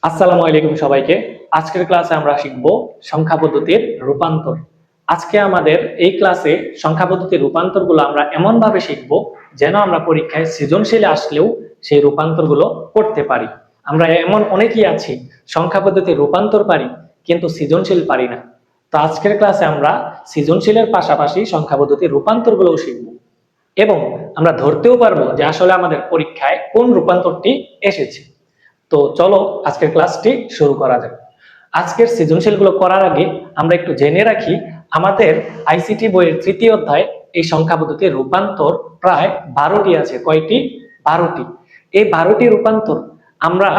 আসসালামু আলাইকুম সবাইকে। আজকের ক্লাসে আমরা শিখব সংখ্যা পদ্ধতির রূপান্তর। আজকে আমাদের এই ক্লাসে সংখ্যা পদ্ধতির রূপান্তরগুলো আমরা এমন ভাবে শিখব যেন আমরা পরীক্ষায় সৃজনশীল আসলেও সেই রূপান্তরগুলো করতে পারি। আমরা এমন অনেকেই আছি সংখ্যা পদ্ধতির রূপান্তর পারি কিন্তু সৃজনশীল পারি না। তো আজকের ক্লাসে আমরা সৃজনশীলের পাশাপাশি সংখ্যা পদ্ধতির রূপান্তরগুলোও শিখব এবং আমরা ধরতেও পারবো যে আসলে আমাদের পরীক্ষায় কোন রূপান্তরটি এসেছে। তো চলো আজকের ক্লাসটি শুরু করা যাক। আজকের সৃজনশীলগুলো করার আগে আমরা একটু জেনে রাখি আমাদের আইসিটি বইয়ের তৃতীয় অধ্যায় এই সংখ্যা পদ্ধতির রূপান্তর প্রায় 12টি আছে। কয়টি? 12টি। এই 12টি রূপান্তর আমরা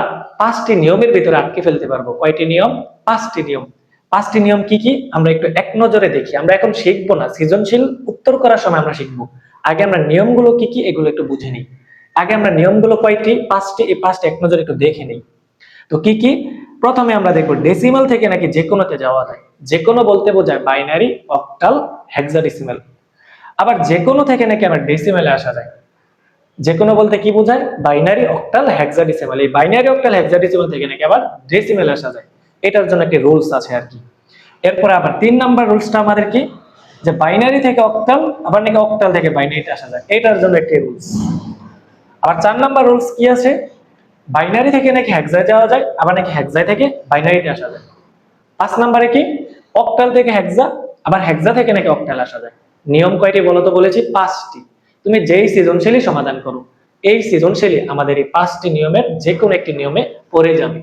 5টি নিয়মের ভিতরে আটকে ফেলতে পারবো। কয়টি নিয়ম? 5টি নিয়ম। 5টি নিয়ম কি কি আমরা একটু এক নজরে দেখি। আমরা এখন শিখবো না, সৃজনশীল উত্তর করার সময় আমরা শিখবো। আগে আমরা নিয়মগুলো কি কি এগুলো একটু বুঝে নিই। আগে আমরা নিয়মগুলো কয়টি? 5টি। এই 5টি এক নজরে একটু দেখে নেই। তো কি কি? প্রথমে আমরা দেখব ডেসিমাল থেকে নাকি যে কোনোতে যাওয়া যায়। যে কোনো বলতে বোঝায় বাইনারি, অক্টাল, হেক্সাডেসিমাল। আবার যে কোনো থেকে নাকি আবার ডেসিমালে আসা যায়। যে কোনো বলতে কি বোঝায়? Binary, octal, hexadecimal. এই বাইনারি, অক্টাল, হেক্সাডেসিমাল থেকে নাকি আবার ডেসিমালে আসা যায়। এটার জন্য একটি রুলস আছে আর কি। এরপর আবার 3 নাম্বার রুলসটা আমাদের কি, যে বাইনারি থেকে অক্টাল আবার নাকি অক্টাল থেকে বাইনারিতে আসা যায়। এটার জন্য একটি রুলস। আবার 4 নাম্বার রুলস কি আছে? বাইনারি থেকে নাকি হেক্সায় যাওয়া যায়, আবার নাকি হেক্সায় থেকে বাইনারিতে আসা যায়। 5 নাম্বারে কি, অক্টাল থেকে হেক্সা, আবার হেক্সা থেকে নাকি অক্টাল আসা যায়। নিয়ম কয়টি বলো তো? বলেছি 5টি। তুমি যেই সৃজনশীলই সমাধান করো, এই সৃজনশীলই আমাদের এই 5টি নিয়মের যে কোনো একটি নিয়মে পড়ে যাবে।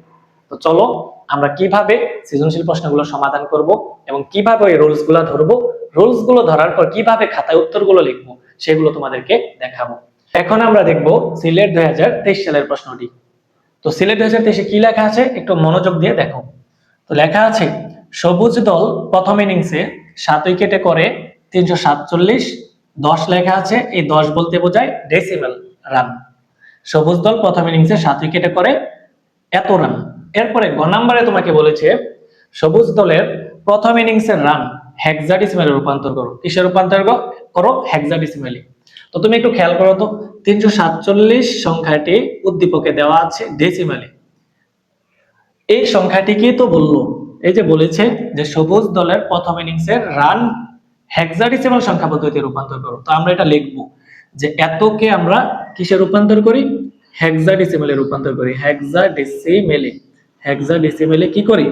তো চলো আমরা কিভাবে সৃজনশীল প্রশ্নগুলো সমাধান করব এবং কিভাবে ওই রুলস গুলো ধরবো, রুলস গুলো ধরার পর কিভাবে খাতায় উত্তরগুলো লিখবো সেগুলো তোমাদেরকে দেখাবো। এখন আমরা দেখব সিলেট 2023 সালের প্রশ্নটি। তো সিলেট 2023 কি লেখা আছে একটু মনোযোগ দিয়ে দেখো। তো লেখা আছে সবুজ দল প্রথম ইনিংসে 7 উইকেটে করে 347, 10 লেখা আছে। এই 10 বলতে বোঝায় ডেসিমাল রান। সবুজ দল প্রথম ইনিংসে 7 উইকেটে করে এত রান। এরপরে গ নম্বরে তোমাকে বলেছে সবুজ দলের প্রথম ইনিংসের রান হেক্সাডেসিমালে রূপান্তর করো। কিসে রূপান্তর করো? হেক্সাডেসিমালে। তো তুমি একটু খেয়াল করো তো, 347 সংখ্যাটি উদ্দীপকে দেওয়া আছে ডেসিমালে। এই সংখ্যাটিকে তো বললো, এই যে বলেছে যে সবুজ দলের প্রথম ইনিংসের রান হেক্সাডেসিমাল সংখ্যা পদ্ধতিতে রূপান্তর করো। তো আমরা এটা লিখবো যে এতকে আমরা কিসে রূপান্তর করি? হেক্সাডেসিমালে রূপান্তর করি। হেক্সাডেসিমালে কি করি?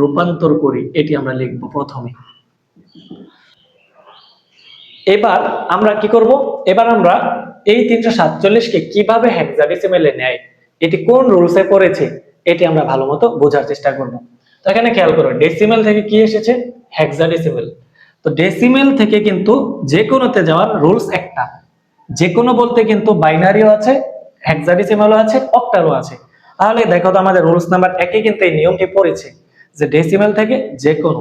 রূপান্তর করি। এটি আমরা লিখবো প্রথমে। এবার আমরা কি করব? এবার আমরা এই 347 কে কিভাবে হেক্সাডেসিমালে নেয়, এটি কোন রুলসে পড়েছে, এটি আমরা ভালো মতো বোঝার চেষ্টা করব। তো এখানে খেয়াল করো, ডেসিমাল থেকে কি এসেছে? হেক্সাডেসিমাল। তো ডেসিমাল থেকে কিন্তু যে কোনোতে যাওয়ার রুলস একটা। যে কোনো বলতে কিন্তু বাইনারিও আছে, হেক্সাডেসিমালও আছে, অক্টালও আছে। তাহলে দেখো তো আমাদের রুলস নাম্বার 1 এ কিন্তু এই নিয়মটি পড়েছে যে ডেসিমাল থেকে যে কোনো।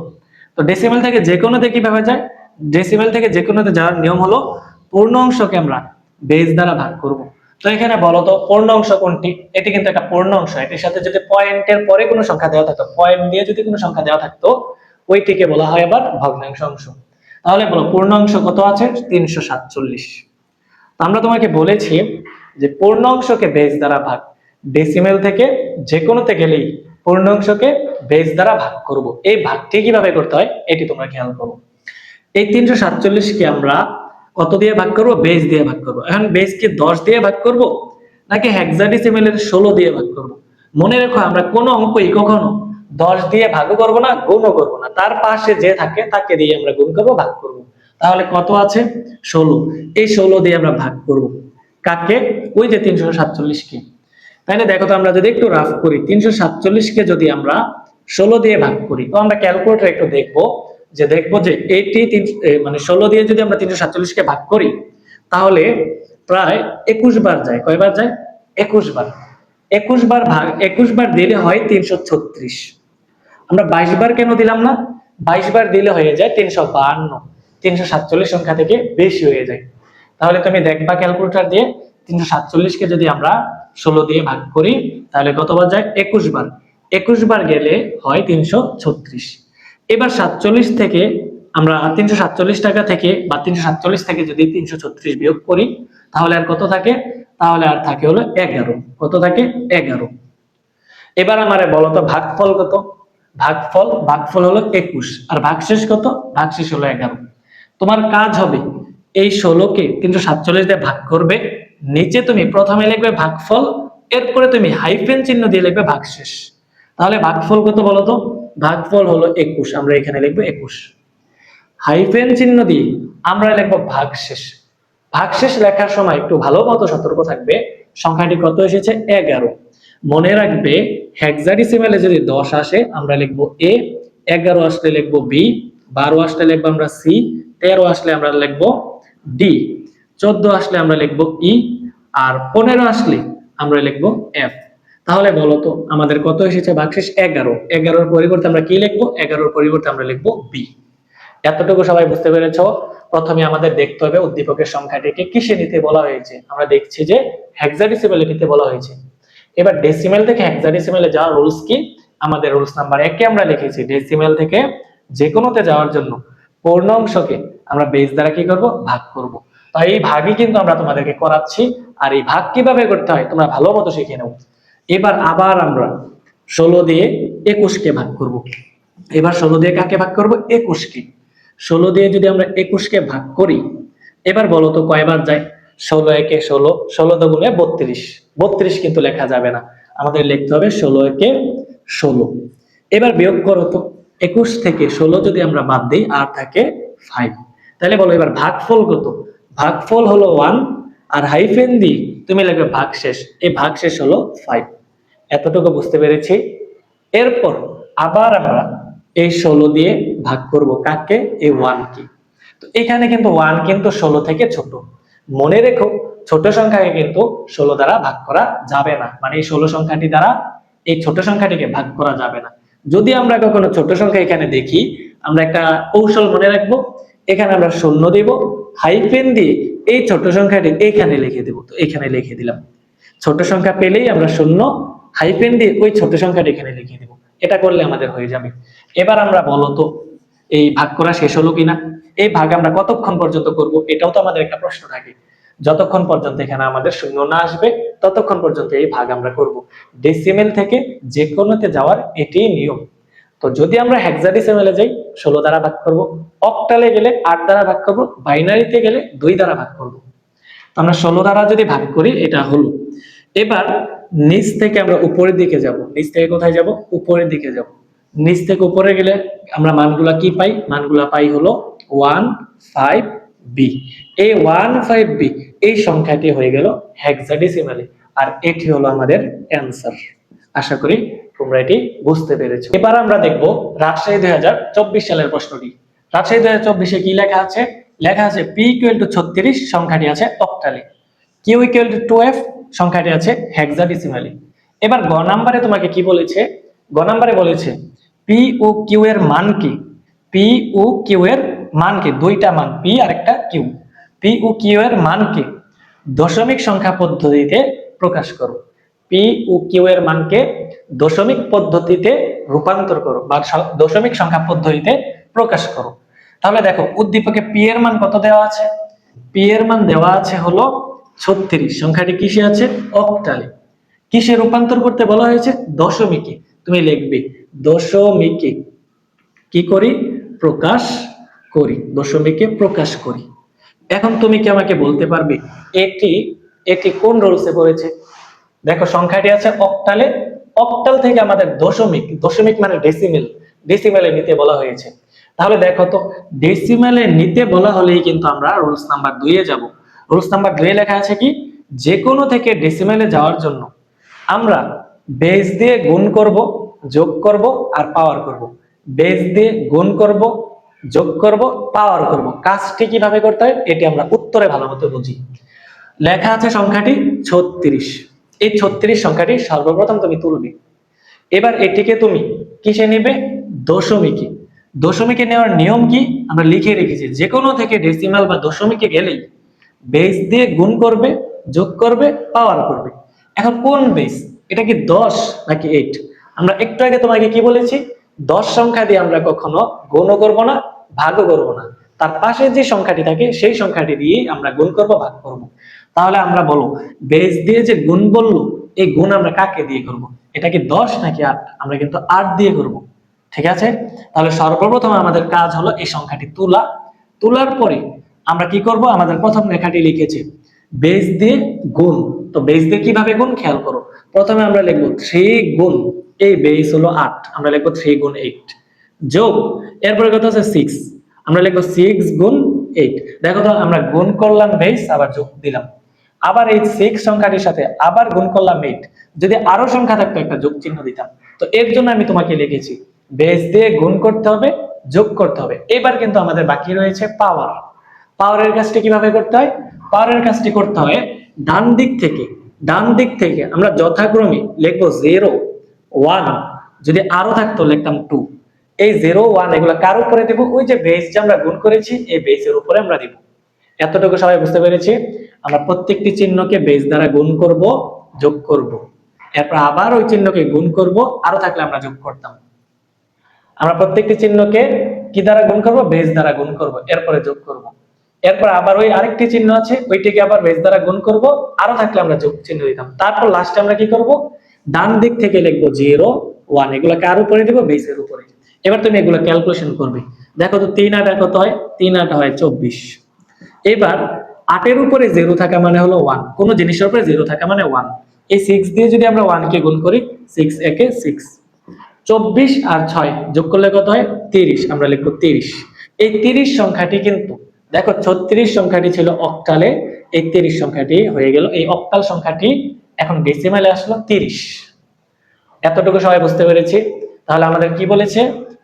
তো ডেসিমাল থেকে যে কোনোতে কিভাবে যায়? ডেসিমাল থেকে যে কোনোতে যাওয়ার নিয়ম হলো পূর্ণ অংশকে আমরা বেস দ্বারা ভাগ করব। তো এখানে বলো তো পূর্ণ অংশ কোনটি? এটি কিন্তু একটা পূর্ণ অংশ। এটির সাথে যদি পয়েন্টের পরে কোনো সংখ্যা দেওয়া থাকতো, পয়েন্ট দিয়ে যদি কোনো সংখ্যা দেওয়া থাকতো, ওইটিকে বলা হয় আবার ভগ্নাংশ অংশ। তাহলে বলো পূর্ণ অংশ কত আছে? 347। তো আমরা তোমাকে বলেছি যে পূর্ণ অংশকে বেস দ্বারা ভাগ, ডেসিমাল থেকে যে কোনোতে গেলেই পূর্ণ অংশকে বেস দ্বারা ভাগ করব। এই ভাগটি কিভাবে করতে হয় এটি তোমরা খেয়াল করো। এই 347 কে আমরা কত দিয়ে ভাগ করব? বেস দিয়ে ভাগ করব। এখন বেস কে 10 দিয়ে ভাগ করব নাকি হেক্সাডেসিমালের 16 দিয়ে ভাগ করব? মনে রাখো আমরা কোন অঙ্কই কখনো 10 দিয়ে ভাগও করব না, গুণও করব না। তার পাশে যে থাকে তাকে দিয়ে আমরা গুণ করব, ভাগ করব। তাহলে কত আছে? 16। এই 16 দিয়ে আমরা ভাগ করব কাকে? ওই যে 347 কে। তাহলে দেখো তো আমরা যদি একটু রাফ করি, 347 কে যদি আমরা 16 দিয়ে ভাগ করি, তো আমরা ক্যালকুলেটর একটু দেখবো যে এইটি মানে 16 দিয়ে যদি আমরা 347 কে ভাগ করি তাহলে প্রায় 21 বার যায়। কয়বার যায়? 21 বার। 21 বার ভাগ 21 বার দিলে হয় 336। আমরা 22 বার কেন দিলাম না? 22 বার দিলে হয়ে যায় 352। 347 সংখ্যা থেকে বেশি হয়ে যায়। তাহলে তুমি দেখবা ক্যালকুলেটর দিয়ে 347 কে যদি আমরা 16 দিয়ে ভাগ করি তাহলে কতবার যায়? 21 বার। 21 বার গেলে হয় 336। এবার 47 থেকে আমরা 347 টাকা থেকে বা 347 থেকে যদি 336 বিয়োগ করি তাহলে আর কত থাকে? তাহলে আর থাকে হলো 11। কত থাকে? 11। এবার আমারে বলো তো ভাগফল কত? ভাগফল হলো 21, আর ভাগশেষ কত? ভাগশেষ হলো 11। তোমার কাজ হবে এই 16কে 347 দিয়ে ভাগ করবে, নিচে তুমি প্রথমে লিখবে ভাগফল, এরপরে তুমি হাইফেন চিহ্ন দিয়ে লিখবে ভাগশেষ। তাহলে ভাগফল কত বলো তো? ভাগফল হলো 21, আমরা এখানে লিখবো 21, হাইফেন চিহ্ন দিয়ে আমরা লিখবো ভাগশেষ। ভাগশেষ লেখার সময় একটু ভালো মতো সতর্ক থাকবে, সংখ্যাটি কত এসেছে? 11। মনে রাখবে হেক্সাডেসিমালে যদি 10 আসে আমরা লিখবো এ, 11 আসলে লিখবো বি, 12 আসলে লিখবো আমরা সি, 13 আসলে আমরা লিখবো ডি, 14 আসলে আমরা লিখবো ই, আর 15 আসলে আমরা লিখবো এফ। তাহলে বলো তো আমাদের কত এসেছে ভাগশেষ? 11। 11-র পরিবর্তে আমরা কি লিখবো? 11-র পরিবর্তে আমরা লিখবো বি। এতটুকু সবাই বুঝতে পেরেছো? প্রথমে আমাদের দেখতে হবে উদ্দীপকের সংখ্যাটিকে কিসে নিতে বলা হয়েছে। আমরা দেখছি যে হেক্সাডেসিমালে নিতে বলা হয়েছে। এবার ডেসিমেল থেকে হেক্সাডেসিমালে যাওয়ার রুলস কি? আমাদের রুলস নাম্বার 1-এ আমরা লিখেছি ডেসিমেল থেকে যে কোনোতে যাওয়ার জন্য পূর্ণ অংশকে আমরা বেস দ্বারা কি করব? ভাগ করব। তাই এই ভাগই কিন্তু আমরা তোমাদেরকে করাচ্ছি, আর এই ভাগ কিভাবে করতে হয় তোমরা ভালো মতো শিখে নাও। এবার আবার আমরা 16 দিয়ে 21-কে ভাগ করব। এবার 16 দিয়ে কাকে ভাগ করব? 21-কে। 16 দিয়ে যদি আমরা 21-কে ভাগ করি, এবার বলো তো কয়বার যায়? 16 একে 16, 16 দুগুণে 32। 32 কিন্তু লেখা যাবে না, আমাদের লিখতে হবে 16 একে 16। এবার বিয়োগ করো তো, 21 থেকে 16 যদি আমরা বাদ দিই আর থাকে 5। তাহলে বলো এবার ভাগফল কত? ভাগফল হলো 1, আর হাইফেন দিয়ে তুমি লিখবে ভাগশেষ, এই ভাগশেষ হলো 5। এতটুকু বুঝতে পেরেছি? এরপর আবার আমরা এই 16 দিয়ে ভাগ করব কাকে? এই 1 কে। তো এখানে কিন্তু 1 কিন্তু 16 থেকে ছোট। মনে রেখো ছোট সংখ্যাকে কিন্তু 16 দ্বারা ভাগ করা যাবে না, মানে এই 16 সংখ্যাটি দ্বারা এই ছোট সংখ্যাটিকে ভাগ করা যাবে না। যদি আমরা কখনো ছোট সংখ্যা এখানে দেখি, আমরা একটা কৌশল মনে রাখবো, এখানে আমরা শূন্য দিব, হাইফেন দিয়ে এই ছোট সংখ্যাটি এখানে লিখে দেব। তো এখানে লিখে দিলাম, ছোট সংখ্যা পেলেই আমরা শূন্য হাইফেন দিয়ে ওই ছোট সংখ্যাটি এখানে লিখে দেব। এটা করলে আমাদের হয়ে যাবে। এবার আমরা বলো তো এই ভাগ করা শেষ হলো কিনা? এই ভাগ আমরা কতক্ষণ পর্যন্ত করব? এটাও তো আমাদের একটা প্রশ্ন থাকে। যতক্ষণ পর্যন্ত এখানে আমাদের শূন্য না আসবে ততক্ষণ পর্যন্ত এই ভাগ আমরা করব। ডেসিমেল থেকে যে কোনোতে যাওয়ার এটাই নিয়ম। তো যদি আমরা হেক্সাডেসিমেলে যাই 16 দ্বারা ভাগ করব, অক্টালে গেলে 8 দ্বারা ভাগ করব, বাইনারিতে গেলে 2 দ্বারা ভাগ করব। তো আমরা 16 দ্বারা যদি ভাগ করি এটা হলো। এবার নিচ থেকে আমরা উপরের দিকে যাব। নিচ থেকে কোথায় যাব? উপরের দিকে যাব। নিচ থেকে উপরে গেলে আমরা মানগুলা কি পাই? মানগুলা পাই হলো 15b। এই 15b এই সংখ্যাটি হয়ে গেল হেক্সাডেসিমালে, আর এটি হলো আমাদের অ্যানসার। আশা করি তোমরা এটি বুঝতে পেরেছো। এবার আমরা দেখব রাজশাহী 2024 সালের প্রশ্নটি। রাজশাহী 2024-এ কি লেখা আছে? লেখা আছে p = 36 সংখ্যাটি আছে অক্টালে, q = 2f সংখ্যাটি আছে হেক্সাডেসিমালে। এবার গ নম্বরে তোমাকে কি বলেছে? গ নম্বরে বলেছে p ও q এর মান কি? p ও q এর মান কি? দুইটা মান p আর একটা q। p ও q এর মান কি? দশমিক সংখ্যা পদ্ধতিতে প্রকাশ করো। p ও q এর মানকে দশমিক পদ্ধতিতে রূপান্তর করো বা দশমিক সংখ্যা পদ্ধতিতে প্রকাশ করো। তাহলে দেখো উদ্দীপকে p এর মান কত দেওয়া আছে? p এর মান দেওয়া আছে হলো 36। সংখ্যাটি কিসে আছে? অক্টালে। কিসে রূপান্তর করতে বলা হয়েছে? দশমিকে। তুমি লিখবে দশমিকে কি করি? প্রকাশ করি। দশমিকে প্রকাশ করি। এখন তুমি কি আমাকে বলতে পারবে এটি এটি কোন রুলসে পড়েছে? দেখো সংখ্যাটি আছে অক্টালে, অক্টাল থেকে আমাদের দশমিক, দশমিক মানে ডেসিমেল, ডেসিমেলে নিতে বলা হয়েছে। তাহলে দেখো তো ডেসিমেলে নিতে বলা হলেই কিন্তু আমরা রুলস নাম্বার 2-এ যাব। রুলস নাম্বার 2-এ লেখা আছে কি? যে কোনো থেকে ডেসিমেলে যাওয়ার জন্য আমরা বেস দিয়ে গুণ করব, যোগ করব আর পাওয়ার করব। বেস দিয়ে গুণ করব, যোগ করব, পাওয়ার করব। কাজটি কিভাবে করতে হয় এটি আমরা উত্তরে ভালো মতো বুঝি। লেখা আছে সংখ্যাটি 36। এই 36 সংখ্যাটি সর্বপ্রথম তুমি তুলবে। এবার এটিকে তুমি কিসে নেবে? দশমিকে। দশমিকে নেওয়ার নিয়ম কি? আমরা লিখে রেখেছি যে কোনো থেকে ডেসিমাল বা দশমিকে গেলেই বেস দিয়ে গুণ করবে, যোগ করবে, পাওয়ার করবে। এখন কোন বেস? এটা কি 10 নাকি 8? আমরা একটু আগে তোমাকে কি বলেছি? 10 সংখ্যা দিয়ে আমরা কখনো গুণও করব না, ভাগও করব না। তার পাশে যে সংখ্যাটি থাকে সেই সংখ্যাটি দিয়ে আমরা গুণ করব, ভাগ করব। তাহলে আমরা বলো বেস দিয়ে যে গুণ বললো এই গুণ আমরা কাকে দিয়ে করব? এটা কি 10 নাকি 8? আমরা কিন্তু 8 দিয়ে করব। ঠিক আছে, তাহলে সর্বপ্রথম আমাদের কাজ হলো এই সংখ্যাটি তোলা। তোলার পরে আমরা কি করব? আমাদের প্রথম লেখাটি লিখেছি বেস দিয়ে গুণ। তো বেস দিয়ে কিভাবে গুণ খেয়াল করো। প্রথমে আমরা লিখব 3 গুণ এই বেস হলো 8, আমরা লিখব 3 গুণ 8 যোগ এরপরে কত আছে 6, আমরা লিখব 6 গুণ 8। দেখো তো আমরা গুণ করলাম বেস, আবার যোগ দিলাম, আবার এই 6 সংখ্যাটির সাথে আবার গুণ করলাম 8। যদি আরো সংখ্যা থাকতো একটা যোগ চিহ্ন দিতাম। তো এর জন্য আমি তোমাকে লিখেছি বেস দিয়ে গুণ করতে হবে, যোগ করতে হবে। এবার কিন্তু আমাদের বাকি রয়েছে পাওয়ার। পাওয়ারের কাজটি কিভাবে করতে হয়? পাওয়ারের কাজটি করতে হয় ডান দিক থেকে আমরা যথাক্রমে লিখবো 0 1, যদি আরো থাকতো লিখতাম 2। এই 0 1 এগুলো কার উপরে দেব? ওই যে বেস যে আমরা গুণ করেছি এই বেসের উপরে আমরা দেব। এতটুকু সবাই বুঝতে পেরেছি? আমরা প্রত্যেকটি চিহ্নকে বেস দ্বারা গুণ করব, যোগ করব, এরপর আবার ওই চিহ্নকে গুণ করব, আরো থাকলে আমরা যোগ করতাম। আমরা প্রত্যেকটি চিহ্নকে কি দ্বারা গুণ করব? বেস দ্বারা গুণ করব, এরপরে যোগ করব, এরপর আবার ওই আরেকটি চিহ্ন আছে ওইটিকে আবার বেস দ্বারা গুণ করব, আরো থাকলে আমরা যোগ চিহ্ন দিতাম। তারপর লাস্টে আমরা কি করব? ডান দিক থেকে লিখবো 0 1, এগুলোকে আর উপরে দিব, বেসের উপরে। এবার তুমি এগুলো ক্যালকুলেশন করবে। দেখো তো 3 8 কত হয়? 3 8 হয় 24। এবার 8 এর উপরে 0 থাকা মানে হলো 1, কোন জিনিসের উপরে 0 থাকা মানে 1। এই 6 দিয়ে যদি আমরা 1 কে গুণ করি, 6 একে 6, 24 আর 6 যোগ করলে কত হয়? 30, আমরা লিখবো 30। এই 30 সংখ্যাটি কিন্তু দেখো 36 সংখ্যাটি ছিল অক্টালে, এই 30 সংখ্যাটি হয়ে গেল এই অক্টাল সংখ্যাটি এখন ডেসিমালে আসলো 30। এতটুকু সবাই বুঝতে পেরেছি? তাহলে আমাদের কি বলেছে?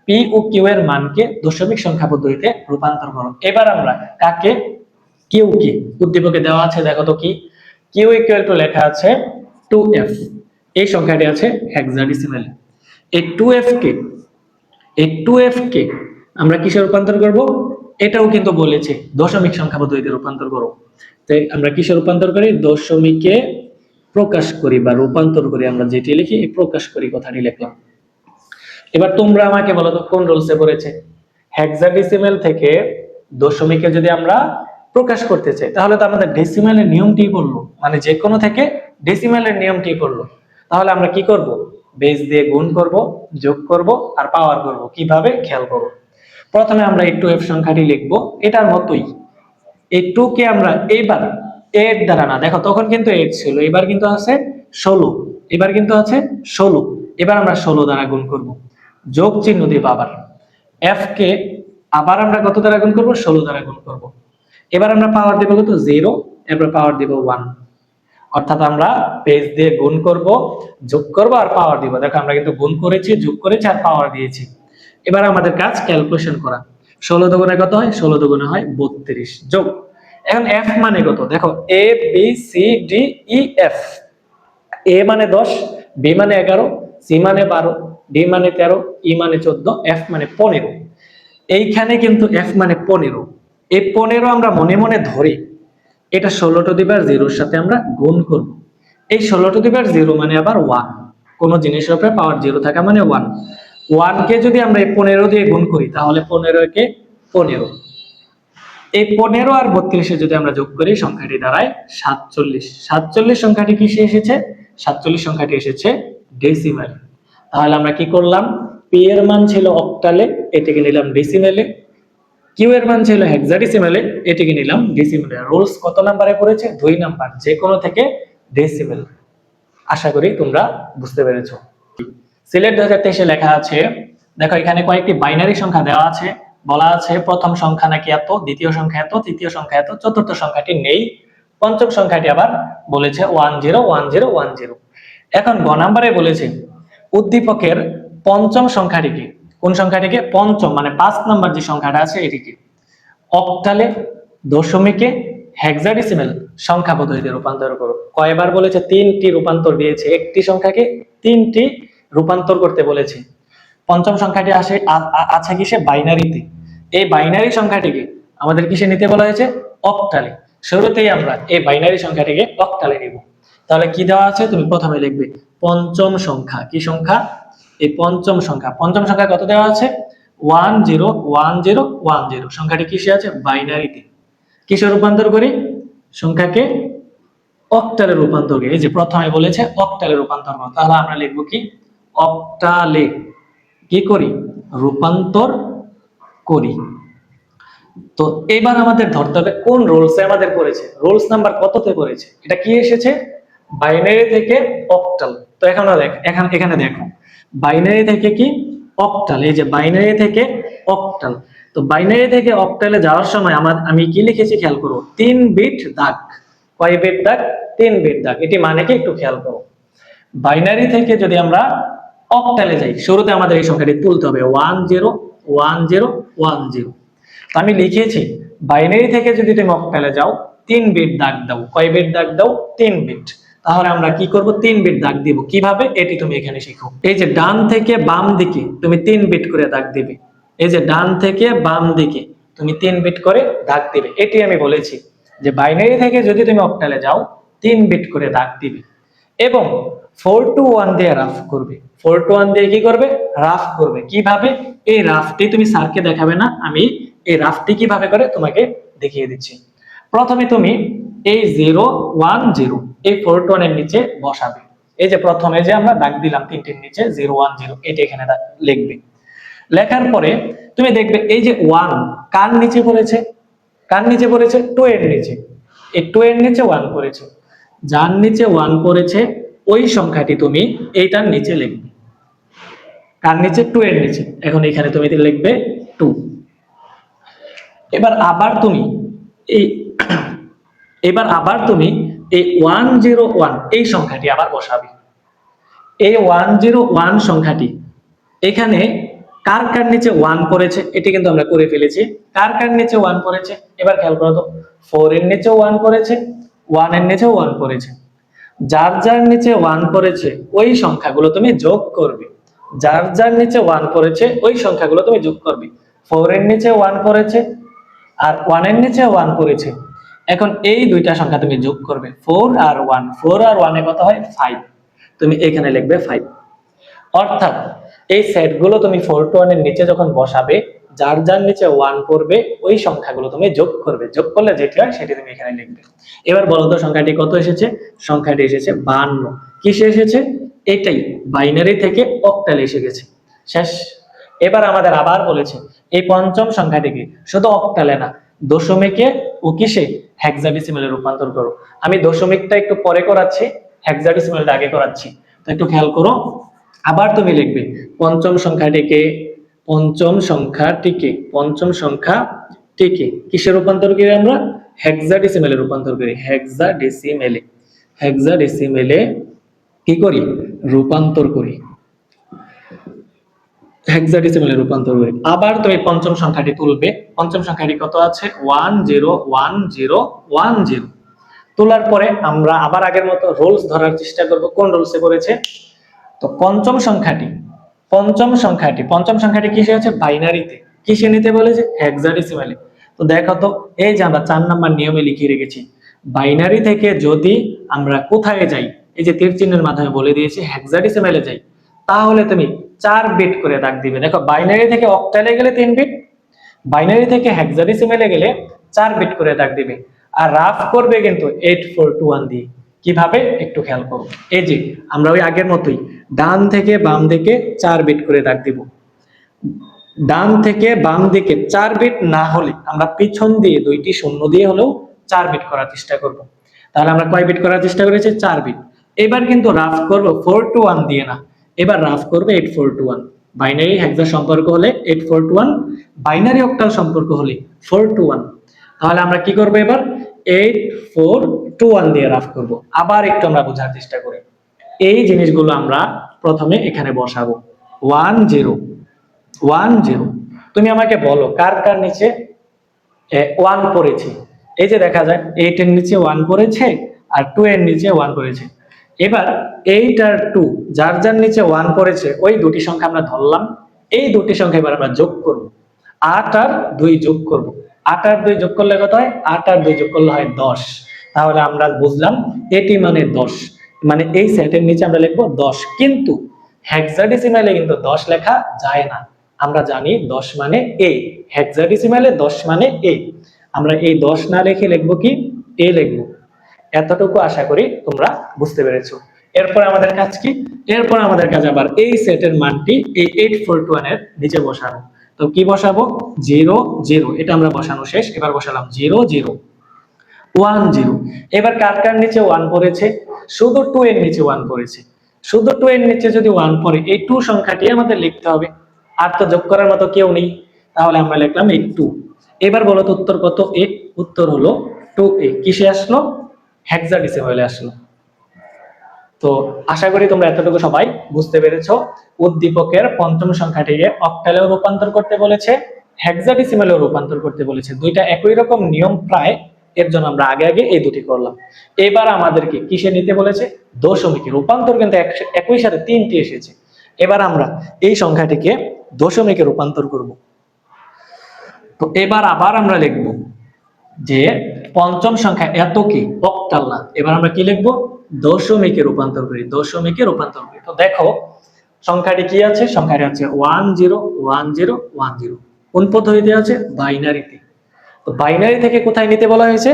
পি ও কিউ এর মানকে দশমিক সংখ্যা পদ্ধতিতে রূপান্তর করো। এবার আমরা কাকে? কিউ কে উদ্দীপকে দেওয়া আছে, দেখো তো কি? কিউ ইকুয়াল টু লেখা আছে 2f, এই সংখ্যাটি আছে হেক্সাডেসিমালে। এই 2f কে আমরা কিসে রূপান্তর করব? এটাও কিন্তু বলেছে দশমিক সংখ্যা পদ্ধতিতে রূপান্তর করো। তাই আমরা কিসে রূপান্তর করি? দশমিকে প্রকাশ করি বা রূপান্তর করি। আমরা যেটি লিখি এই প্রকাশ করি কথাটি লিখলাম। এবার তোমরা আমাকে বলো তো কোন রুলসে পড়েছে? হেক্সাডেসিমাল থেকে দশমিকে যদি আমরা প্রকাশ করতে চাই তাহলে তো আমাদের ডেসিমালের নিয়মটি পড়লো, মানে যে কোনো থেকে ডেসিমালের নিয়মটি পড়লো। তাহলে আমরা কি করব? বেস দিয়ে গুণ করব, যোগ করব আর পাওয়ার করব। কিভাবে খেয়াল করো। প্রথমে আমরা এই 2f সংখ্যাটি লিখব এটার মতোই। এই 2 কে আমরা এইবার 8 দ্বারা না, দেখো তখন কিন্তু 8 ছিল, এবার কিন্তু আছে 16, এবার কিন্তু আছে 16, এবার আমরা 16 দ্বারা গুণ করব, যোগ চিহ্ন দিব। আবার f কে আবার আমরা কত দ্বারা গুণ করব? 16 দ্বারা গুণ করব। এবার আমরা পাওয়ার দেব কত? 0, এরপর পাওয়ার দিব 1। অর্থাৎ আমরা বেস দিয়ে গুণ করব, যোগ করব আর পাওয়ার দিব। দেখো আমরা কিন্তু গুণ করেছি, যোগ করেছি আর পাওয়ার দিয়েছি। এবার আমাদের কাজ ক্যালকুলেশন করা। 16 দুগুণে কত হয়? 16 দুগুণে হয় 32 যোগ। এখন f মানে কত? দেখো a b c d e f। a মানে 10, b মানে 11, c মানে 12, d মানে 13, e মানে 14, f মানে 15। এইখানে কিন্তু f মানে 15। এই 15 আমরা মনে মনে ধরি এটা 16 টু দি পাওয়ার 0 এর সাথে আমরা গুণ করব। এই 16 টু দি পাওয়ার 0 মানে আবার 1, কোন জিনিসের উপরে পাওয়ার 0 থাকা মানে 1। 1 কে যদি আমরা এই 15 দিয়ে গুণ করি তাহলে 15 কে 15, এই 15 আর 32 এ যদি আমরা যোগ করি সংখ্যাটি দাঁড়ায় 47। 47 সংখ্যাটি কিসে এসেছে? 47 সংখ্যাটি এসেছে ডেসিমালে। তাহলে আমরা কি করলাম? পি এর মান ছিল অক্টালে, এটিকে নিলাম ডেসিমালে। কিউ এর মান ছিল হেক্সাডেসিমালে, এটিকে নিলাম ডেসিমালে। রুলস কত নম্বরে পড়েছে? 2 নাম্বার, যে কোনো থেকে ডেসিমাল। আশা করি তোমরা বুঝতে পেরেছো। সিলেট 2023 এ লেখা আছে, দেখো এখানে কয়েকটি বাইনারি সংখ্যা দেওয়া আছে। বলা আছে প্রথম সংখ্যা নাকি এত, দ্বিতীয় সংখ্যা এত, তৃতীয় সংখ্যা এত, চতুর্থ সংখ্যাটি নেই, পঞ্চম সংখ্যাটি আবার বলেছে 101010। এখন গ নাম্বারে বলেছে উদ্দীপকের পঞ্চম সংখ্যাটিকে, কোন সংখ্যাটিকে? পঞ্চম মানে 5 নাম্বার যে সংখ্যাটা আছে এটিকে অক্টালে, দশমিকে, হেক্সাডেসিমাল সংখ্যা পদ্ধতিতে রূপান্তর করো। কয়বার বলেছে? 3টি রূপান্তর দিয়েছে, একটি সংখ্যাকে 3টি রূপান্তর করতে বলেছে। পঞ্চম সংখ্যাটি আছে কিসে? বাইনারিতে। এই বাইনারি সংখ্যাটিকে আমাদের কিসে নিতে বলা হয়েছে? অক্টালে। শুরুতেই আমরা এই বাইনারি সংখ্যাটিকে অক্টালে নিব। তাহলে কি দেওয়া আছে? তুমি প্রথমে লিখবে পঞ্চম সংখ্যা। কি সংখ্যা? এই পঞ্চম সংখ্যা। পঞ্চম সংখ্যা কত দেওয়া আছে? 101010। সংখ্যাটি কিসে আছে? বাইনারিতে। কিসে রূপান্তর করি? সংখ্যাকে অক্টালে রূপান্তর করি। এই যে প্রথমে বলেছে অক্টালে রূপান্তর করো, তাহলে আমরা লিখবো কি অক্টালে কি করি রূপান্তর করি। তো এবার আমাদের ধরতে হবে কোন রুলসে আমাদের করেছে, রুলস নাম্বার কততে করেছে, এটা কি এসেছে বাইনারি থেকে অক্টাল। তো এখন এখানে দেখো বাইনারি থেকে কি অক্টাল, এই যে বাইনারি থেকে অক্টাল। তো বাইনারি থেকে অক্টালে যাওয়ার সময় আমি কি লিখেছি খেয়াল করো 3 বিট দাগ। কয় বিট দাগ 3 বিট দাগ। এটি মানে কি একটু খেয়াল করো, বাইনারি থেকে যদি আমরা অক্টালে যাই শুরুতে আমাদের এই সংখ্যাটি তুলতে হবে 101010। তো আমি লিখেছি বাইনারি থেকে যদি তুমি অক্টালে যাও 3 বিট দাগ দাও। কয় বিট দাগ দাও 3 বিট। তাহলে আমরা কি করব 3 বিট দাগ দিব। কিভাবে এটি তুমি এখানে শিখো। এই যে ডান থেকে বাম দিকে তুমি 3 বিট করে দাগ দিবে। এই যে ডান থেকে বাম দিকে তুমি 3 বিট করে দাগ দিবে। এটি আমি বলেছি যে বাইনারি থেকে যদি তুমি অক্টালে যাও 3 বিট করে দাগ দিবে এবং 4 to 1 দিয়ে রাফ করবে। 4 to 1 দিয়ে কি করবে রাফ করবে। কিভাবে এই রাফটি তুমি স্যারকে দেখাবে না, আমি এই রাফটি কিভাবে করে তোমাকে দেখিয়ে দিচ্ছি। প্রথমে তুমি এই 0 1 0 এই 4 to 1 এর নিচে বসাবে। এই যে প্রথমে যে আমরা দাগ দিলাম তিনটির নিচে 0 1 0 এটা এখানে লিখবে। লেখার পরে তুমি দেখবে এই যে 1 কার নিচে পড়েছে, কার নিচে পড়েছে 2 এর নিচে। এই 2 এর নিচে 1 পড়েছে, যার নিচে 1 পড়েছে ওই সংখ্যাটি তুমি এইটার নিচে লিখবে। কার নিচে 2 এর নিচে। এখন এখানে তুমি লিখবে 2। এবার আবার তুমি এই 101 এই সংখ্যাটি আবার বসাবে। এই 101 সংখ্যাটি এখানে কার কার নিচে 1 পড়েছে এটি কিন্তু আমরা করে ফেলেছি। কার কার নিচে 1 পড়েছে এবার খেয়াল করো তো 4 এর নিচে 1 পড়েছে, 1 এর নিচে 1 পড়েছে। যার যার নিচে 1 পড়েছে ওই সংখ্যাগুলো তুমি যোগ করবে। যার যার নিচে 1 পড়েছে ওই সংখ্যাগুলো তুমি যোগ করবে। 4 এর নিচে 1 পড়েছে আর 1 এর নিচে 1 পড়েছে। এখন এই দুইটা সংখ্যা তুমি যোগ করবে 4 আর 1। 4 আর 1 এ কত হয় 5। তুমি এখানে লিখবে 5। অর্থাৎ এই সেটগুলো তুমি 4 to 1 এর নিচে যখন বসাবে যার যার নিচে 1 পড়বে ওই সংখ্যাগুলো তুমি যোগ করবে। যোগ করলে যেটি হয় সেটি তুমি এখানে লিখবে। এবার বলো তো সংখ্যাটি কত এসেছে, সংখ্যাটি এসেছে 52। কিসে এসেছে এটাই বাইনারি থেকে অক্টালে এসে গেছে। শেষ। এবার আমাদের আবার বলেছে এই পঞ্চম সংখ্যাটিকে শুধু অক্টালে না দশমিকে ও কিসে হেক্সাডেসিমালে রূপান্তর করো। আমি দশমিকটা একটু পরে করাচ্ছি, হেক্সাডেসিমালটা আগে করাচ্ছি। তো একটু খেয়াল করো। আবার তুমি লিখবে পঞ্চম সংখ্যাটিকে কিসে রূপান্তর করি আমরা হেক্সাডেসিমালে রূপান্তর করি। হেক্সাডেসিমালে কি করি রূপান্তর করি। হেক্সাডেসিমালে রূপান্তর করি। আবার তুমি পঞ্চম সংখ্যাটি তুলবে। পঞ্চম সংখ্যাটি কত আছে 101010। তোলার পরে আমরা আবার আগের মতো রুলস ধরার চেষ্টা করব কোন রুলসে করেছে। তো পঞ্চম সংখ্যাটি কিসে আছে বাইনারিতে। কিসে নিতে বলেছে হেক্সাডেসিমালে। তো দেখো তো এই যে আমরা 4 নাম্বার নিয়মে লিখে রেখেছি বাইনারি থেকে যদি আমরা কোথায় যাই এই যে তীর চিহ্নের মাধ্যমে বলে দিয়েছি হেক্সাডেসিমালে যাই তাহলে তুমি 4 বিট করে দাগ দিবে। দেখো বাইনারি থেকে অক্টালে গেলে 3 বিট, বাইনারি থেকে হেক্সাডেসিমালে গেলে 4 বিট করে দাগ দিবে। আর রাফ করবে কিন্তু 8421 দিয়ে। কিভাবে একটু খেয়াল করো। এই যে আমরা ওই আগের মতোই ডান থেকে বাম দিকে 4 বিট করে দাগ দিব। ডান থেকে বাম দিকে 4 বিট না হলে আমরা পিছন দিয়ে 2টি শূন্য দিয়ে হলেও 4 বিট করার চেষ্টা করব। তাহলে আমরা কয় বিট করার চেষ্টা করেছি 4 বিট। এবার কিন্তু রাফ করব 4 to 1 দিয়ে না, এবার রাফ করবে 8421। বাইনারি হেক্সা সম্পর্ক হলে 8421, বাইনারি অক্টাল সম্পর্ক হলে 4 to 1। তাহলে আমরা কি করব এবার 8421 দিয়ে রাফ করব। আবার একটু আমরা বোঝার চেষ্টা করি। এই জিনিসগুলো আমরা প্রথমে এখানে বসাবো 1010। তুমি আমাকে বলো কার কার নিচে 1 পড়েছে। এই যে দেখা যায় 8 এর নিচে 1 পড়েছে আর 2 এর নিচে 1 পড়েছে। এবার 8 আর 2 যার যার নিচে 1 পড়েছে ওই দুটি সংখ্যা আমরা ধরলাম। এই দুটি সংখ্যা এবার আমরা যোগ করব। 8 আর 2 যোগ করব। 8 আর 2 যোগ করলে কত হয় 8 আর 2 যোগ করলে হয় 10। তাহলে আমরা বুঝলাম এটি মানে 10, মানে এই সেটের নিচে আমরা লিখবো 10। কিন্তু হেক্সাডেসিমালে কিন্তু 10 লেখা যায় না। আমরা জানি 10 মানে a, হেক্সাডেসিমালে 10 মানে a। আমরা এই 10 না লিখে লিখবো কি a লিখবো। এতটুকু আশা করি তোমরা বুঝতে পেরেছো। এরপর আমাদের কাজ কি? এরপর আমাদের কাজ আবার এই সেটের মানটি এই 841 এর নিচে বসানো। তো কি বসাবো? 0 0, এটা আমরা বসানো শেষ। এবার বসালাম 0 0 1 0। এবার কার কার নিচে 1 পড়েছে? শুধু 2 এর নিচে 1 পড়েছে। শুধু 2 এর নিচে যদি 1 পড়ে, এই 2 সংখ্যাটি আমাদের লিখতে হবে। আর তো যোগ করার মতো কেউ নেই, তাহলে আমরা লিখলাম এই 2। এবার বলো তো উত্তর কত? উত্তর হলো 2a। কিসে আসলো? হেক্সাডেসিমালে আসলো। তো আশা করি তোমরা এতটুকু সবাই বুঝতে পেরেছো। উদ্দীপকের পঞ্চম সংখ্যাটিকে অক্টালেও রূপান্তর করতে বলেছে, হেক্সাডেসিমালেও রূপান্তর করতে বলেছে। দুইটা একই রকম নিয়ম প্রায়, এর জন্য আমরা আগে আগে এই দুটি করলাম। এবার আমাদেরকে কিসে নিতে বলেছে? দশমিকে। রূপান্তর কিন্তু একই সাথে তিনটি এসেছে। এবার আমরা এই সংখ্যাটিকে দশমিকে রূপান্তর করব। তো এবার আবার আমরা লিখব যে পঞ্চম সংখ্যা এত কি অক্টাল না, এবার আমরা কি লিখবো? দশমিকে রূপান্তর করি, দশমিকে রূপান্তর করি। তো দেখো সংখ্যাটি কি আছে? সংখ্যাটি আছে 1 0 1 0 1 0। কোন পদ্ধতিতে আছে? বাইনারিতে। তো বাইনারি থেকে কোথায় নিতে বলা হয়েছে?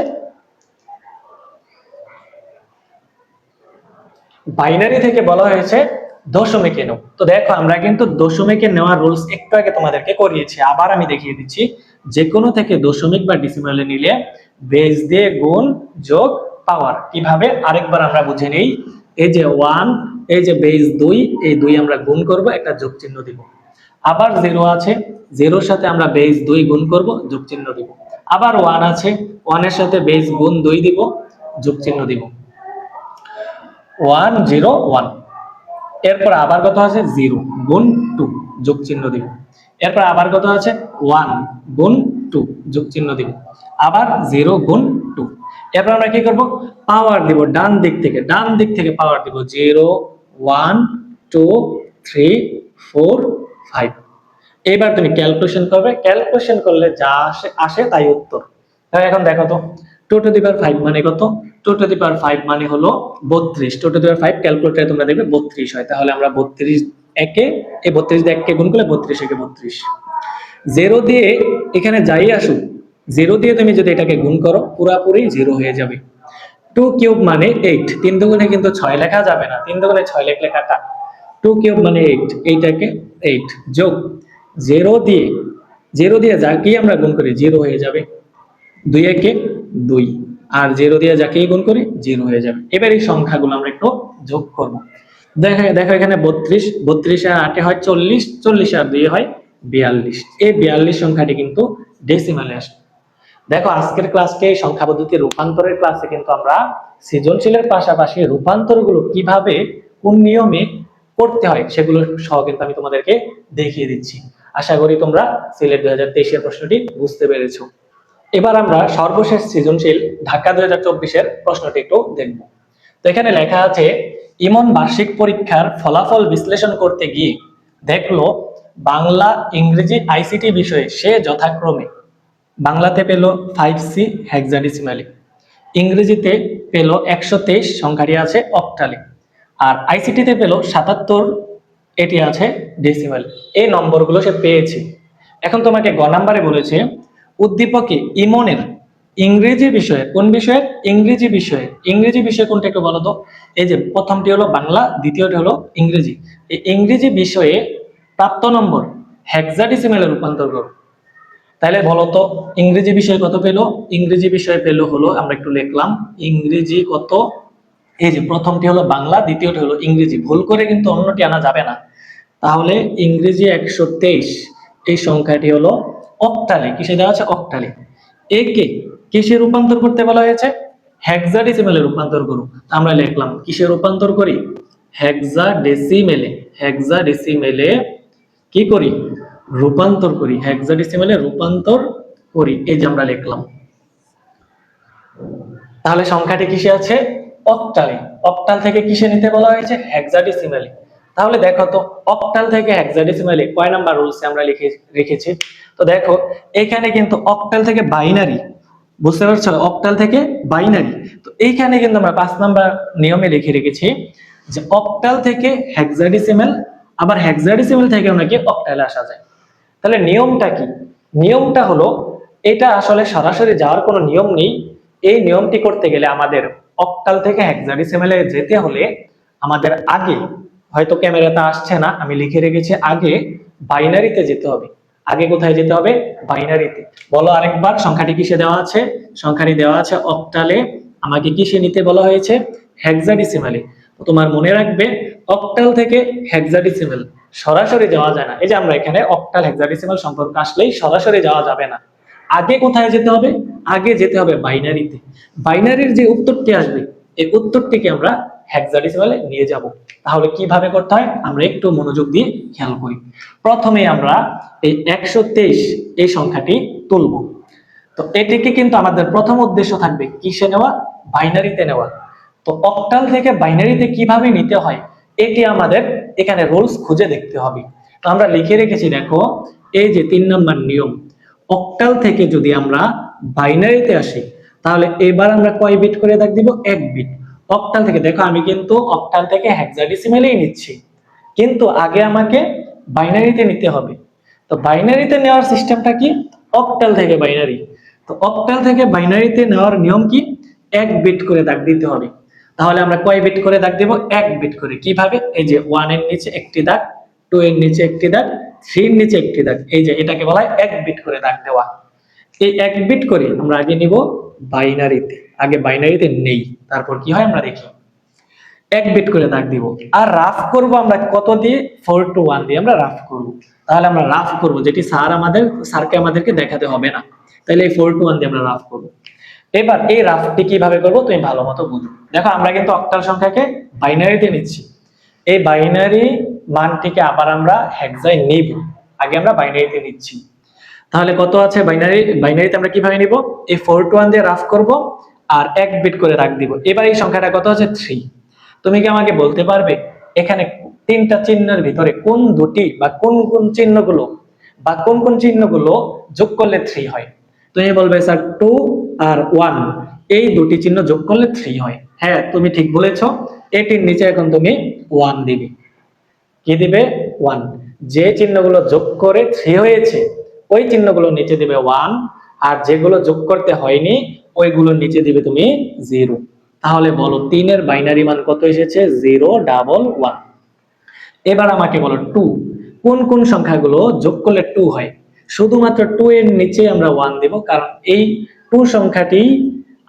বাইনারি থেকে বলা হয়েছে দশমিকে নাও। তো দেখো আমরা কিন্তু দশমিকে নেওয়ার রুলস একটু আগে তোমাদেরকে করিয়েছি, আবার আমি দেখিয়ে দিচ্ছি। যে কোনো থেকে দশমিক বা ডেসিমালে নিলে বেস দিয়ে গুণ যোগ পাওয়ার। কিভাবে? আরেকবার আমরা বুঝে নেই। এই যে 1, এই যে বেস 2, এই 2 আমরা গুণ করব, একটা যোগ চিহ্ন দিব। আবার 0 আছে, 0 এর সাথে আমরা বেস 2 গুণ করব, যোগ চিহ্ন দিব। আবার 1 আছে, 1 এর সাথে বেস গুণ 2 দিব, যোগ চিহ্ন দিব। 1 0 1। এরপর আবার কত আছে? 0 গুণ 2, যোগ চিহ্ন দিব। এরপর আবার কত আছে? 1 গুণ 2, যোগ চিহ্ন দিব। আবার 0 গুণ 2। এরপর আমরা কি করব? পাওয়ার দিব ডান দিক থেকে, ডান দিক থেকে পাওয়ার দিব 0 1 2 3 4 5। এবার তুমি ক্যালকুলেশন করবে, ক্যালকুলেশন করলে যা আসে তাই উত্তর। এখন দেখো তো 2 টু দি পাওয়ার 5 মানে কত? 2 টু দি পাওয়ার 5 মানে হলো 32। 2 টু দি পাওয়ার 5 ক্যালকুলেটরে তোমরা দেখবে 32 হয়। তাহলে আমরা 32 একে, এই 32 দিয়ে এককে গুণ করলে 32 একে 32। 0 দিয়ে এখানে যাই আসুক, 0 দিয়ে তুমি যদি এটাকে গুণ করো পুরোপুরি 0 হয়ে যাবে। 2 কিউব মানে 8। 3 দুগুণে কিন্তু 6 লেখা যাবে না, 3 দুগুণে 6 লেখলে কাটা। 2 কিউব মানে 8, এইটাকে 8 যোগ 0 দিয়ে, 0 দিয়ে যাকেই আমরা গুণ করি 0 হয়ে যাবে। 2 একে 2, আর 0 দিয়ে যাকেই গুণ করি 0 হয়ে যাবে। এবার এই সংখ্যাগুলো আমরা একটু যোগ করব। দেখো দেখো এখানে 32, 32 আর 8 হয় 40, 40 আর 2 হয় 42। এই 42 সংখ্যাটি কিন্তু ডেসিমালে আসে। দেখো আজকের ক্লাসকে সংখ্যা পদ্ধতি রূপান্তরের ক্লাসে কিন্তু আমরা সৃজনশীলের পাশাপাশি রূপান্তরগুলো কিভাবে কোন নিয়মে করতে হয় সেগুলো সহ কিন্তু আমি তোমাদেরকে দেখিয়ে দিচ্ছি। আশা করি তোমরা সিলেট 2023 এর প্রশ্নটি বুঝতে পেরেছো। এবার আমরা সর্বশেষ সৃজনশীল ঢাকা 2024 এর প্রশ্নটি একটু দেখব। তো এখানে লেখা আছে, ইমন বার্ষিক পরীক্ষার ফলাফল বিশ্লেষণ করতে গিয়ে দেখলো বাংলা, ইংরেজি, আইসিটি বিষয়ে সে যথাক্রমে বাংলাতে পেল 5C হেক্সাডেসিমালে, ইংরেজিতে পেল 123 সংখ্যাটি আছে অক্টালে, আর আইসিটিতে পেল 77, এটি আছে ডেসিমাল। এই নম্বরগুলো সে পেয়েছে। এখন তোমাকে গ নাম্বারে বলেছে উদ্দীপকে ইমনের ইংরেজি বিষয়ে, কোন বিষয়ে? ইংরেজি বিষয়ে। ইংরেজি বিষয় কোনটা একটু বলো তো? এই যে প্রথমটি হলো বাংলা, দ্বিতীয়টি হলো ইংরেজি। এই ইংরেজি বিষয়ে প্রাপ্ত নম্বর হেক্সাডেসিমালে রূপান্তর করো। তাহলে বলো তো ইংরেজি বিষয় কত পেল? ইংরেজি বিষয় পেল হলো, আমরা একটু লিখলাম ইংরেজি কত। এই যে প্রথমটি হলো বাংলা, দ্বিতীয়টি হলো ইংরেজি, ভুল করে কিন্তু অন্যটি আনা যাবে না। তাহলে ইংরেজি 123, এই সংখ্যাটি হলো অক্টালে। কিসে দেওয়া আছে? অক্টালে। একে কিসে রূপান্তর করতে বলা হয়েছে? হেক্সাডেসিমালে রূপান্তর করো। আমরা লিখলাম কিসে রূপান্তর করি? হেক্সাডেসিমেলে। হেক্সাডেসিমেলে কি করি? রূপান্তর করি। হেক্সাডেসিমালে রূপান্তর করি, এই যে আমরা লিখলাম। তাহলে সংখ্যাটি কিসে আছে? অক্টালে। অক্টাল থেকে কিসে নিতে বলা হয়েছে? হেক্সাডেসিমালে। তাহলে দেখো তো অক্টাল থেকে হেক্সাডেসিমালে কয় নাম্বার রুলসে আমরা রেখেছি? তো দেখো এখানে কিন্তু অক্টাল থেকে বাইনারি, বুঝতে পারছো? অক্টাল থেকে বাইনারি। তো এইখানে কিন্তু আমরা 5 নাম্বার নিয়মে লিখে রেখেছি যে অক্টাল থেকে হেক্সাডেসিমাল, আবার হেক্সাডেসিমাল থেকে নাকি অক্টালে আসা যায়। তাহলে নিয়মটা কি? নিয়মটা হলো, এটা আসলে সরাসরি যাওয়ার কোনো নিয়ম নেই। এই নিয়মটি করতে গেলে আমাদের অক্টাল থেকে হেক্সাডেসিমেলে যেতে হলে আমাদের আগে, হয়তো ক্যামেরাতে আসছে না, আমি লিখে রেখেছি, আগে বাইনারিতে যেতে হবে। আগে কোথায় যেতে হবে? বাইনারিতে। বলো আরেকবার, সংখ্যাটি কিসে দেওয়া আছে? সংখ্যাটি দেওয়া আছে অক্টালে, আমাকে কিসে নিতে বলা হয়েছে? হেক্সাডেসিমেলে। তোমার মনে রাখবে, অক্টাল থেকে হেক্সাডেসিমেল সরাসরি যাওয়া যায় না। এই যে আমরা এখানে অক্টাল হেক্সাডেসিমেল সম্পর্কে আসলেই সরাসরি যাওয়া যাবে না, আগে কোথায় যেতে হবে? আগে যেতে হবে বাইনারিতে। বাইনারির যে উত্তরটি আসবে, এই উত্তরটিকে আমরা হেক্সাডেসিমেলে নিয়ে যাব। তাহলে কিভাবে করতে হয় আমরা একটু মনোযোগ দিয়ে খেয়াল করি। প্রথমে আমরা এই 123 এই সংখ্যাটি তুলব। তো এটিকে কিন্তু আমাদের প্রথম উদ্দেশ্য থাকবে কিসে নেওয়া? বাইনারিতে নেওয়া। তো অক্টাল থেকে বাইনারিতে কিভাবে নিতে হয় এটি আমাদের এখানে রুলস খুঁজে দেখতে হবে। তো আমরা লিখে রেখেছি, দেখো এই যে 3 নম্বর নিয়ম, অক্টাল থেকে যদি আমরা বাইনারিতে আসি তাহলে এবার আমরা কয় বিট করে দাগ দিব? 1 বিট। অক্টাল থেকে, দেখো আমি কিন্তু অক্টাল থেকে হেক্সাডেসিমেলেই নিচ্ছি, কিন্তু আগে আমাকে বাইনারিতে নিতে হবে। তো বাইনারিতে নেওয়ার সিস্টেমটা কি? অক্টাল থেকে বাইনারি। তো অক্টাল থেকে বাইনারিতে নেওয়ার নিয়ম কি? 1 বিট করে দাগ দিতে হবে। তাহলে আমরা কয় বিট করে দাগ দেব? 1 বিট করে। কিভাবে? এই যে 1 এর নিচে একটি দাগ, 2 এর নিচে একটি দাগ, 3 এর নিচে একটি দাগ, এই যে এটাকে বলা হয় 1 বিট করে দাগ দেওয়া। এই 1 বিট করে আমরা আগে নিব বাইনারিতে, আগে বাইনারিতে নেই, তারপর কি হয় আমরা দেখি। 1 বিট করে দাগ দিব। আর রাফ করব আমরা কত দিয়ে? 4 to 1 দিয়ে আমরা রাফ করব। তাহলে আমরা রাফ করব, যেটি স্যারকে আমাদেরকে দেখাতে হবে না, তাহলে এই 4 to 1 দিয়ে আমরা রাফ করব। এবার এই রাফটি কিভাবে করব তুমি ভালো মতো বুঝো। দেখো আমরা কিন্তু অক্টাল সংখ্যাকে বাইনারিতে নিচ্ছি, এই বাইনারি মানটিকে আবার আমরা হেক্সায় নিব, আগে আমরা বাইনারিতে নিচ্ছি। তাহলে কত আছে বাইনারিতে আমরা কিভাবে নিব? এই 4 to 1 দিয়ে রাফ করব আর 1 বিট করে রাখ দিব। এবার এই সংখ্যাটা কত আছে? 3। তুমি কি আমাকে বলতে পারবে এখানে তিনটা চিহ্নের ভিতরে কোন দুটি বা কোন কোন চিহ্নগুলো যোগ করলে 3 হয়? তুমি বলবে স্যার 2 আর 1, এই দুটি চিহ্ন যোগ করলে 3 হয়। হ্যাঁ, তুমি ঠিক বলেছো, এটির নিচে এখন তুমি 1 দিবে। কি দিবে? 1। যে চিহ্নগুলো যোগ করে 3 হয়েছে ওই চিহ্নগুলো নিচে দিবে 1, আর যেগুলো যোগ করতে হয়নি ওইগুলোর নিচে দিবে তুমি 0। তাহলে বলো 3 এর বাইনারি মান কত এসেছে? 011। এবার আমাকে বলো 2, কোন কোন সংখ্যাগুলো যোগ করলে 2 হয়? শুধুমাত্র 2 এর নিচে আমরা 1 দেব, কারণ এই 2 সংখ্যাটি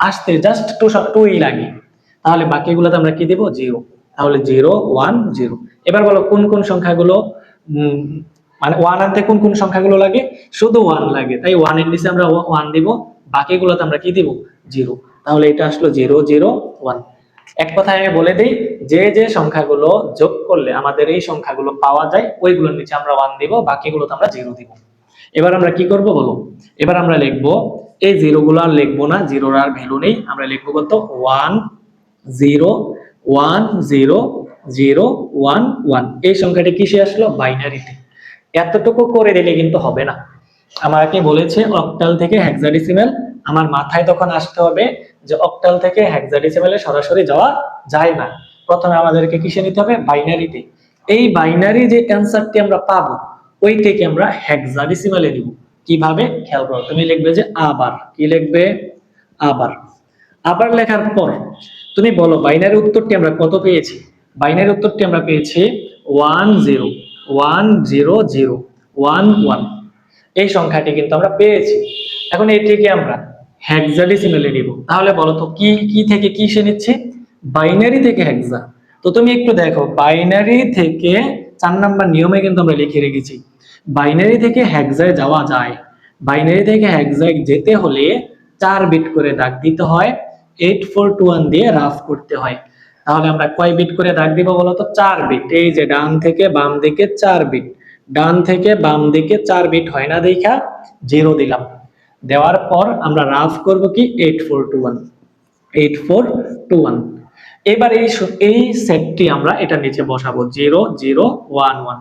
আসতে জাস্ট 2ই লাগে। তাহলে বাকিগুলোতে আমরা কি দেব? 0। তাহলে 0 1 0। এবার বলো কোন কোন সংখ্যাগুলো মানে 1 আনতে কোন কোন সংখ্যাগুলো লাগে? শুধু 1 লাগে, তাই 1 এর নিচে আমরা 1 দেব, বাকিগুলোতে আমরা কি দেব? 0। তাহলে এটা আসলো 0 0 1। এক কথায় আমি বলে দিই, যে যে সংখ্যাগুলো যোগ করলে আমাদের এই সংখ্যাগুলো পাওয়া যায় ওইগুলোর নিচে আমরা 1 দিব, বাকিগুলোতে আমরা 0 দিব। এবার আমরা কি করব বলো? এবার আমরা লিখবো, এই 0 গুলো আর লিখবো না, 0 আর ভ্যালু নেই, আমরা লিখবো কত? 1 0 1 0 0 1 1। এই সংখ্যাটি কিসে আসলো? বাইনারিতে। এতটুকু করে দিলে কিন্তু হবে না, আমাকে বলেছে অক্টাল থেকে হেক্সাডেসিমেল। আমার মাথায় তখন আসতে হবে যে অক্টাল থেকে হেক্সাডেসিমেলে সরাসরি যাওয়া যায় না, প্রথমে আমাদেরকে কিসে নিতে হবে? বাইনারিতে। এই বাইনারি যে অ্যানসারটি আমরা পাবো ওইটাকে আমরা হেক্সাডেসিমেলে নিব। কিভাবে? খেয়াল করো, তুমি লিখবে যে আবার। কি লিখবে? আবার। আবার লেখার পর তুমি বলো বাইনারি উত্তরটি আমরা কত পেয়েছি? বাইনারি উত্তরটি আমরা পেয়েছি 1 0 1 0 0 1 1। এই সংখ্যাটি কিন্তু আমরা পেয়েছি। এখন এটিকে আমরা হেক্সাডেসিমেলে নিব। তাহলে বলো তো কি কি থেকে কিসে নিচ্ছে? বাইনারি থেকে হেক্সা। তো তুমি একটু দেখো, বাইনারি থেকে 4 নাম্বার নিয়মে কিন্তু আমরা লিখে রেখেছি বাইনারি থেকে হেক্সায় যাওয়া যায়। বাইনারি থেকে হেক্সায় যেতে হলে 4 বিট করে দাগ দিতে হয়, 8421 দিয়ে রাফ করতে হয়। তাহলে আমরা কয় বিট করে দাগ দিব বলো তো? 4 বিট। এই যে ডান থেকে বাম দিকে 4 বিট, ডান থেকে বাম দিকে 4 বিট হয় না দেখা 0 দিলাম। দেওয়ার পর আমরা রাফ করব কি? 8421 8421। এবার এই সেটটি আমরা এটা নিচে বসাবো 0 0 1 1।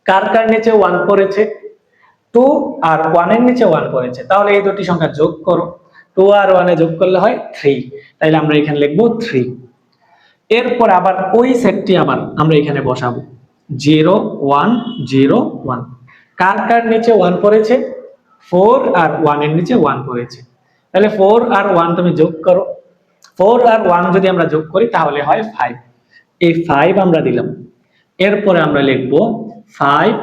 কার কার নিচে 1 পড়েছে? 2 আর 1 এর নিচে 1 পড়েছে, তাহলে এই দুটি সংখ্যা যোগ করো। 2 আর 1 এ যোগ করলে হয় 3, তাইলে আমরা এখানে লিখবো 3। এরপর আবার ওই সেটটি আবার আমরা এখানে বসাবো 0 1 0 1। কার কার নিচে 1 পড়েছে? 4 আর 1 এর নিচে 1 পড়েছে, তাহলে 4 আর 1 তুমি যোগ করো। 4 আর 1 যদি আমরা যোগ করি তাহলে হয় 5। এই 5 আমরা দিলাম। এরপরে আমরা লিখব 5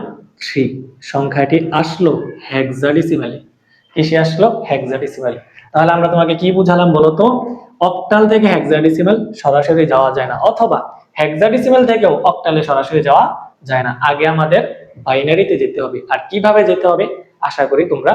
3। সংখ্যাটি আসলো হেক্সাডেসিমালে। কিসে আসলো? হেক্সাডেসিমালে। তাহলে আমরা তোমাকে কি বুঝালাম বলো তো? অক্টাল থেকে হেক্সাডেসিমাল সরাসরি যাওয়া যায় না, অথবা হেক্সাডেসিমাল থেকেও অক্টালে সরাসরি যাওয়া যায় না। আগে আমাদের বাইনারিতে যেতে হবে। আর কিভাবে যেতে হবে আশা করি তোমরা